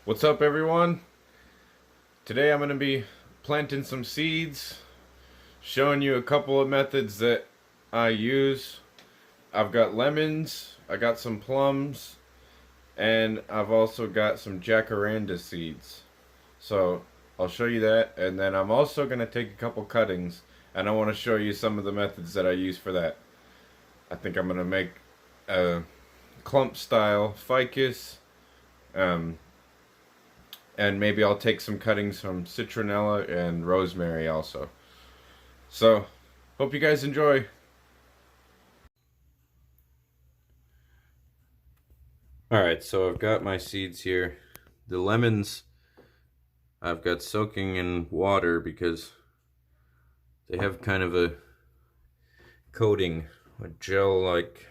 What's up, everyone? Today I'm going to be planting some seeds, showing you a couple of methods that I use. I've got lemons, I got some plums, and I've also got some jacaranda seeds. So I'll show you that, and then I'm also going to take a couple cuttings, and I want to show you some of the methods that I use for that. I think I'm going to make a clump style ficus. And maybe I'll take some cuttings from citronella and rosemary also. So, hope you guys enjoy. Alright, so I've got my seeds here. The lemons I've got soaking in water because they have kind of a coating, a gel-like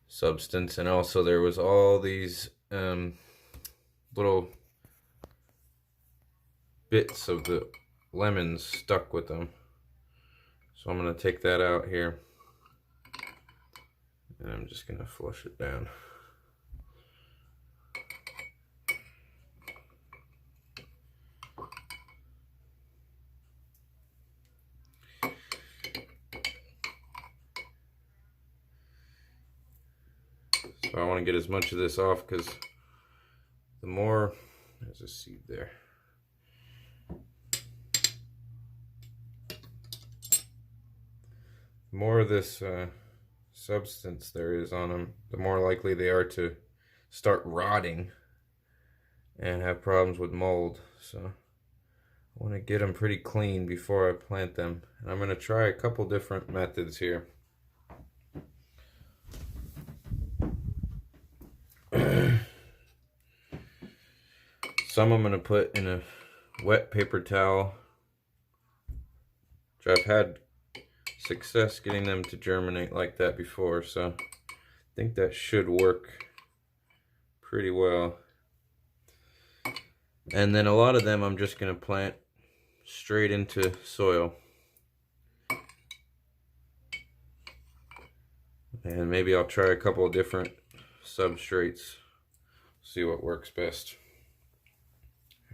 substance, and also there was all these little bits of the lemons stuck with them. So I'm going to take that out here, and I'm just going to flush it down. So I want to get as much of this off because the more, there's a seed there. The more of this substance there is on them, the more likely they are to start rotting and have problems with mold. So I want to get them pretty clean before I plant them. And I'm going to try a couple different methods here. Some I'm going to put in a wet paper towel, which I've had success getting them to germinate like that before, so I think that should work pretty well. And then a lot of them I'm just going to plant straight into soil. And maybe I'll try a couple of different substrates, see what works best.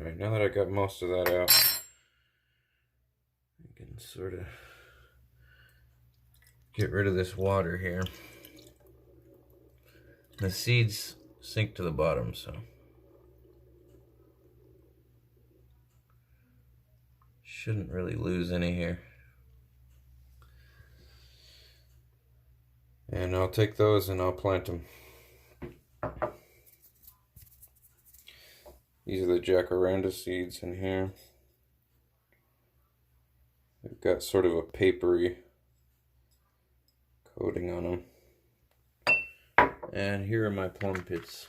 Alright, now that I got most of that out, I can sort of get rid of this water here. The seeds sink to the bottom, so shouldn't really lose any here. And I'll take those and I'll plant them. These are the jacaranda seeds in here. They've got sort of a papery coating on them. And here are my plum pits.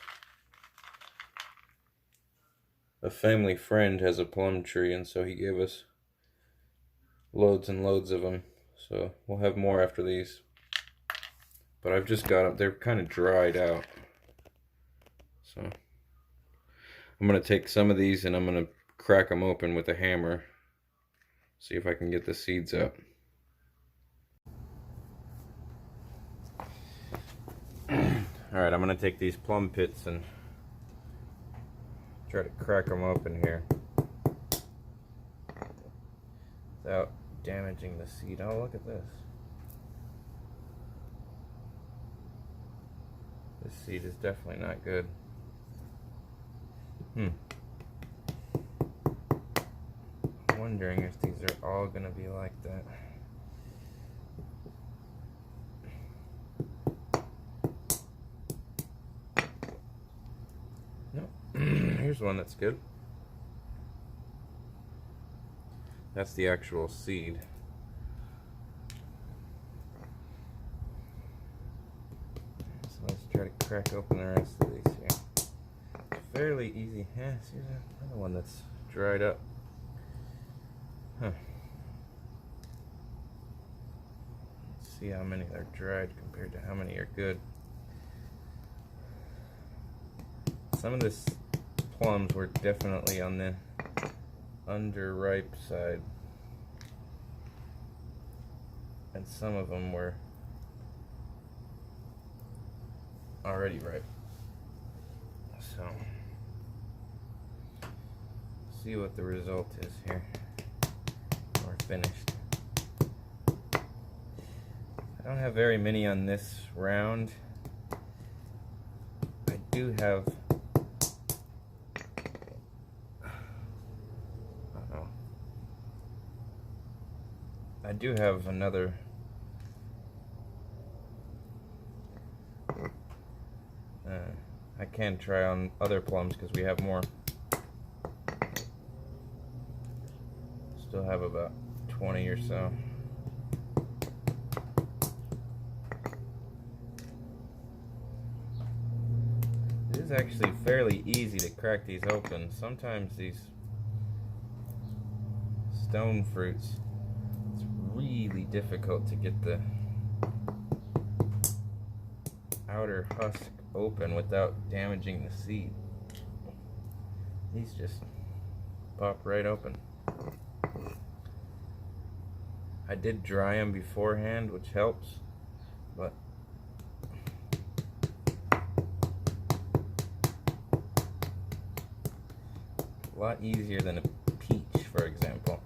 A family friend has a plum tree, and so he gave us loads and loads of them. So we'll have more after these. But I've just got them, they're kind of dried out. So I'm going to take some of these and I'm going to crack them open with a hammer. See if I can get the seeds out. Alright, I'm going to take these plum pits and try to crack them open here without damaging the seed. Oh, look at this. This seed is definitely not good. I'm wondering if these are all going to be like that. Nope. Here's one that's good. That's the actual seed. So let's try to crack open the rest of these here. It's fairly easy. Yeah, see another one that's dried up. Huh. Let's see how many are dried compared to how many are good. Some of this plums were definitely on the underripe side, and some of them were already ripe. so see what the result is here. We're finished. I don't have very many on this round. I do have, another I can try on other plums because we have more. Still have about 20 or so. It is actually fairly easy to crack these open. Sometimes these stone fruits, it's really difficult to get the outer husk open without damaging the seed. These just pop right open. I did dry them beforehand, which helps, but a lot easier than a peach, for example.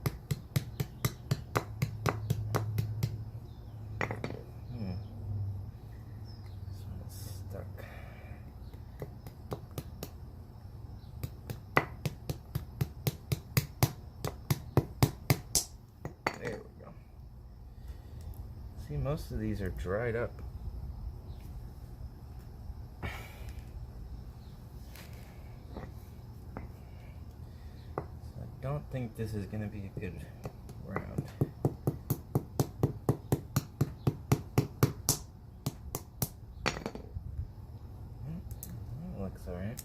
See, most of these are dried up. So I don't think this is going to be a good round. That looks alright.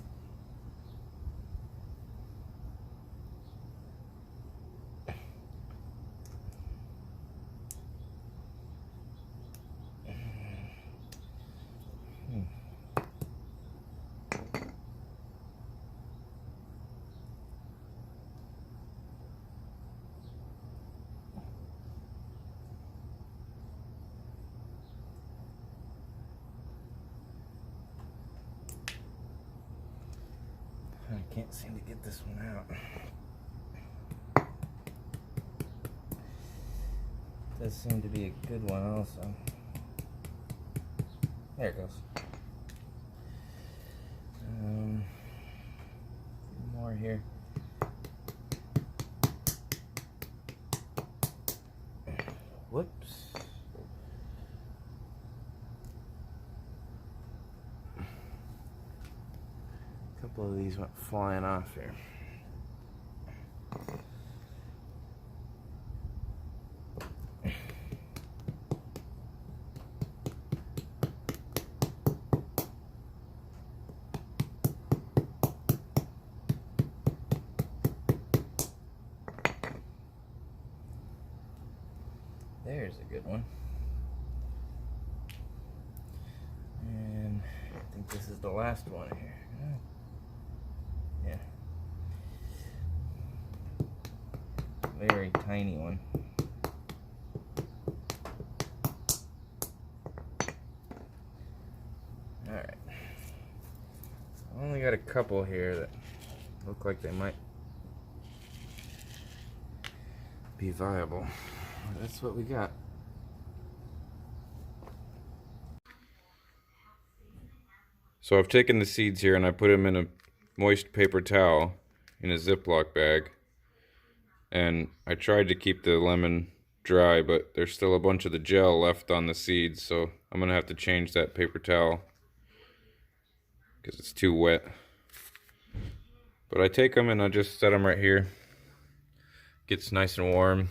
I can't seem to get this one out. Does seem to be a good one also. There it goes. More here. Whoops. A couple of these went flying off here. There's a good one. And I think this is the last one here. Yeah. Very tiny one. Alright. I only got a couple here that look like they might be viable. That's what we got. So I've taken the seeds here and I put them in a moist paper towel in a Ziploc bag. And I tried to keep the lemon dry, but there's still a bunch of the gel left on the seeds, so I'm gonna have to change that paper towel because it's too wet. But I take them and I just set them right here. Gets nice and warm.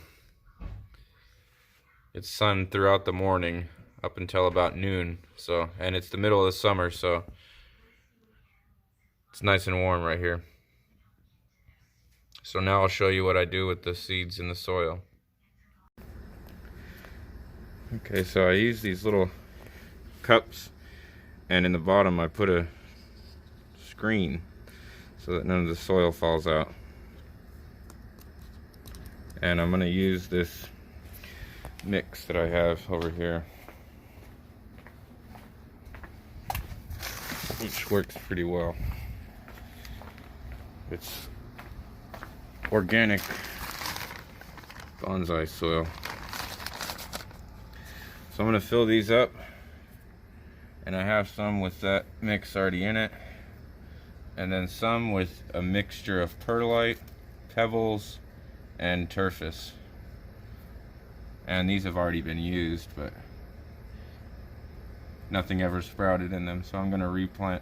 It's sun throughout the morning up until about noon, so, and it's the middle of the summer, so it's nice and warm right here. So now I'll show you what I do with the seeds in the soil. Okay, so I use these little cups, and in the bottom I put a screen so that none of the soil falls out. And I'm going to use this mix that I have over here, which works pretty well. It's organic bonsai soil. So I'm going to fill these up, and I have some with that mix already in it, and then some with a mixture of perlite, pebbles, and turfus. And these have already been used, but nothing ever sprouted in them, so I'm going to replant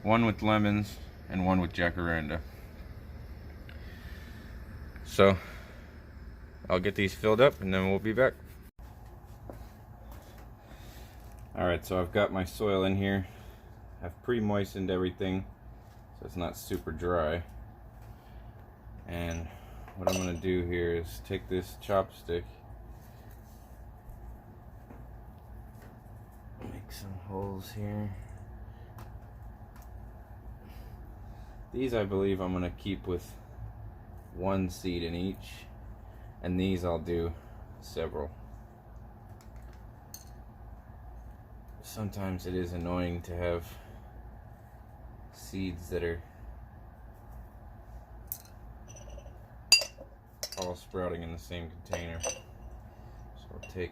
one with lemons and one with jacaranda. So I'll get these filled up and then we'll be back. Alright, so I've got my soil in here. I've pre-moistened everything so it's not super dry. And what I'm going to do here is take this chopstick, make some holes here. These I believe I'm going to keep with one seed in each, and these I'll do several. Sometimes it is annoying to have seeds that are all sprouting in the same container. So I'll take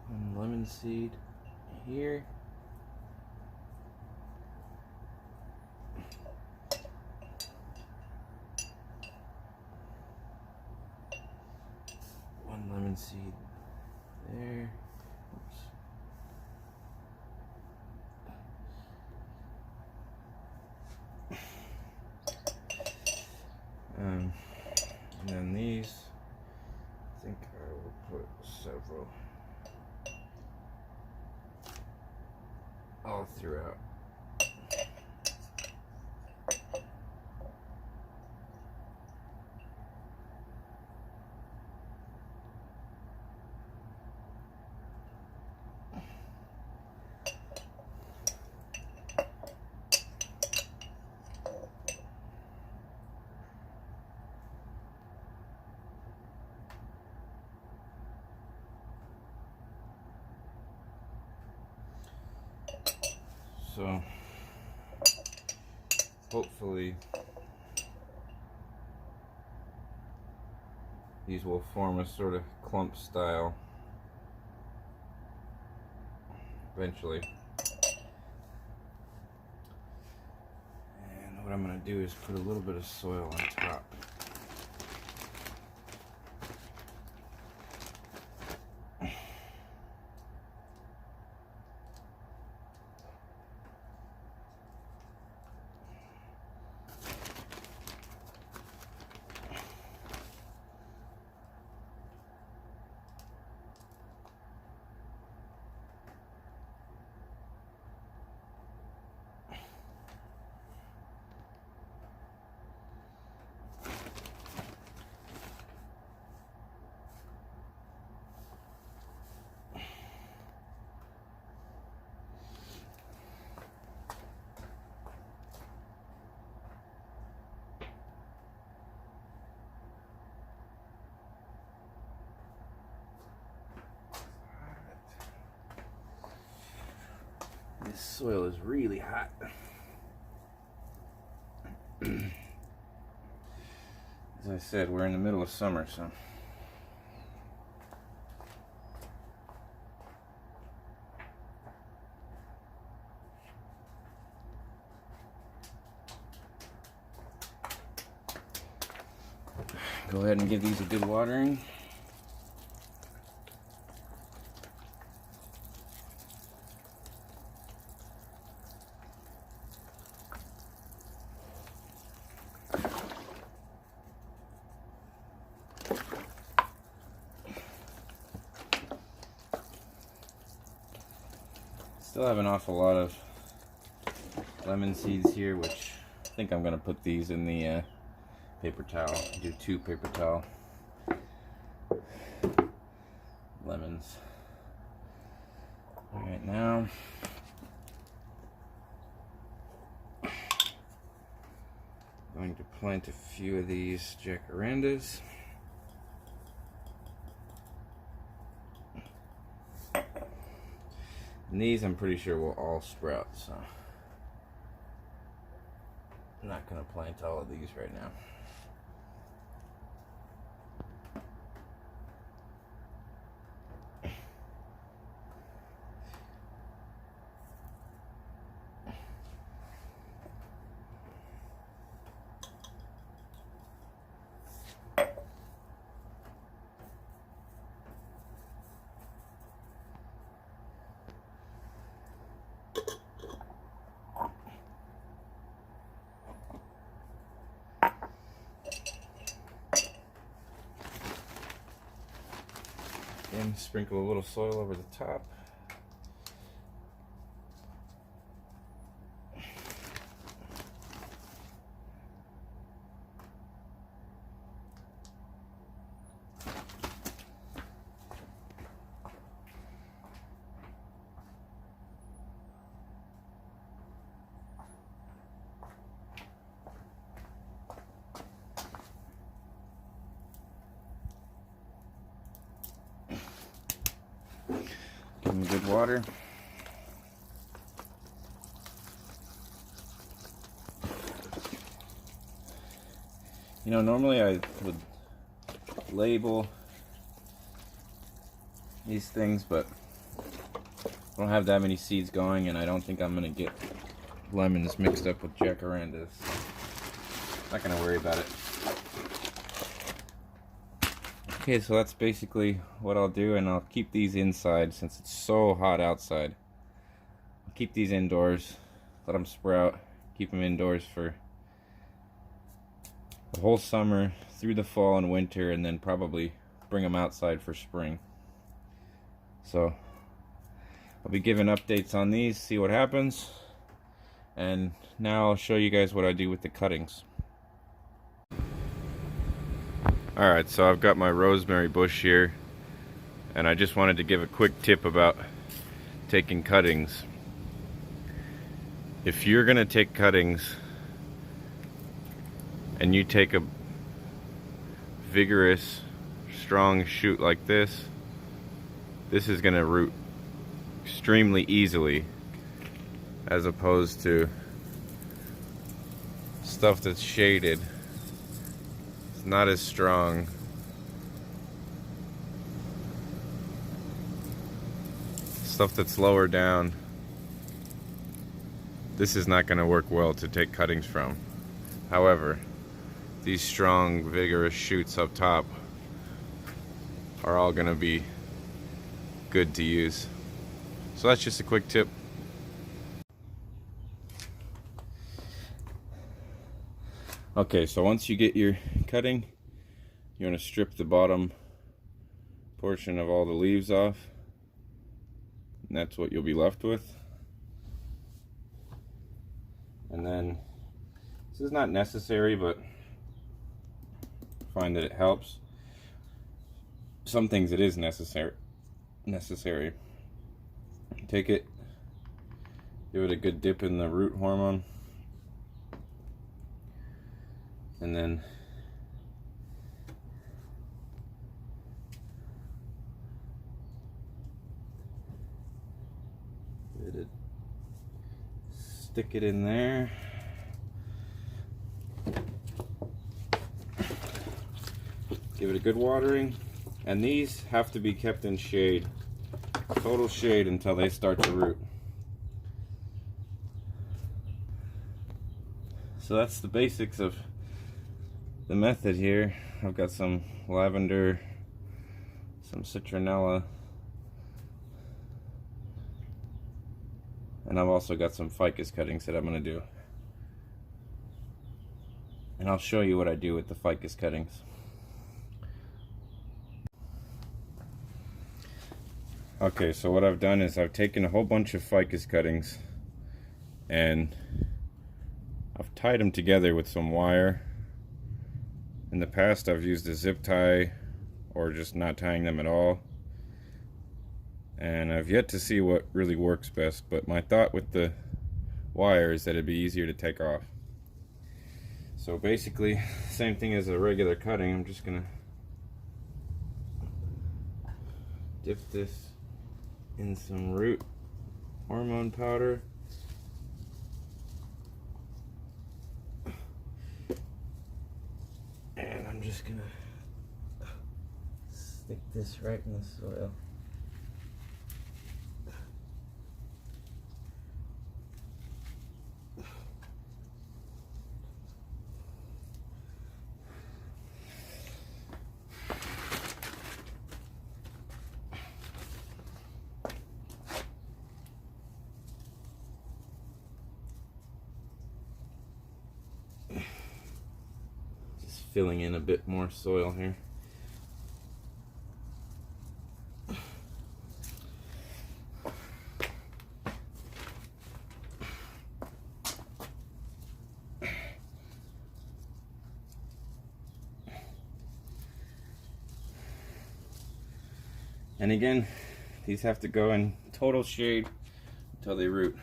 one lemon seed here. One lemon seed there. Oops. And then these, I think I will put several all throughout. So hopefully these will form a sort of clump style eventually. And what I'm going to do is put a little bit of soil on top. This soil is really hot. As I said, we're in the middle of summer, so go ahead and give these a good watering. Still have an awful lot of lemon seeds here, which I think I'm going to put these in the paper towel. Do 2 paper towel lemons. Alright, now I'm going to plant a few of these jacarandas. And these I'm pretty sure will all sprout, so I'm not going to plant all of these right now. And sprinkle a little soil over the top. Give them good water. You know, normally I would label these things, but I don't have that many seeds going, and I don't think I'm going to get lemons mixed up with jacarandas. Not going to worry about it. Okay, so that's basically what I'll do, and I'll keep these inside since it's so hot outside. I'll keep these indoors, let them sprout, keep them indoors for the whole summer, through the fall and winter, and then probably bring them outside for spring. So I'll be giving updates on these, see what happens, and now I'll show you guys what I do with the cuttings. Alright, so I've got my rosemary bush here, and I just wanted to give a quick tip about taking cuttings. If you're going to take cuttings and you take a vigorous, strong shoot like this, this is going to root extremely easily, as opposed to stuff that's shaded. Not as strong. Stuff that's lower down, this is not going to work well to take cuttings from. However, these strong, vigorous shoots up top are all going to be good to use. So that's just a quick tip. Okay, so once you get your cutting, you want to strip the bottom portion of all the leaves off, and that's what you'll be left with. And then, this is not necessary, but I find that it helps. Some things it is necessary. Take it, give it a good dip in the root hormone, and then stick it in there. Give it a good watering, and these have to be kept in shade, total shade, until they start to root. So that's the basics of the method here. I've got some lavender, some citronella, and I've also got some ficus cuttings that I'm going to do. And I'll show you what I do with the ficus cuttings. Okay, so what I've done is I've taken a whole bunch of ficus cuttings and I've tied them together with some wire. In the past I've used a zip tie or just not tying them at all, and I've yet to see what really works best, but my thought with the wire is that it'd be easier to take off. So basically, same thing as a regular cutting. I'm just gonna dip this in some root hormone powder. And I'm just gonna stick this right in the soil. Filling in a bit more soil here. And again, these have to go in total shade until they root.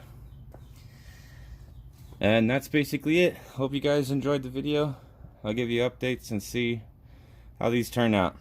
And that's basically it. Hope you guys enjoyed the video. I'll give you updates and see how these turn out.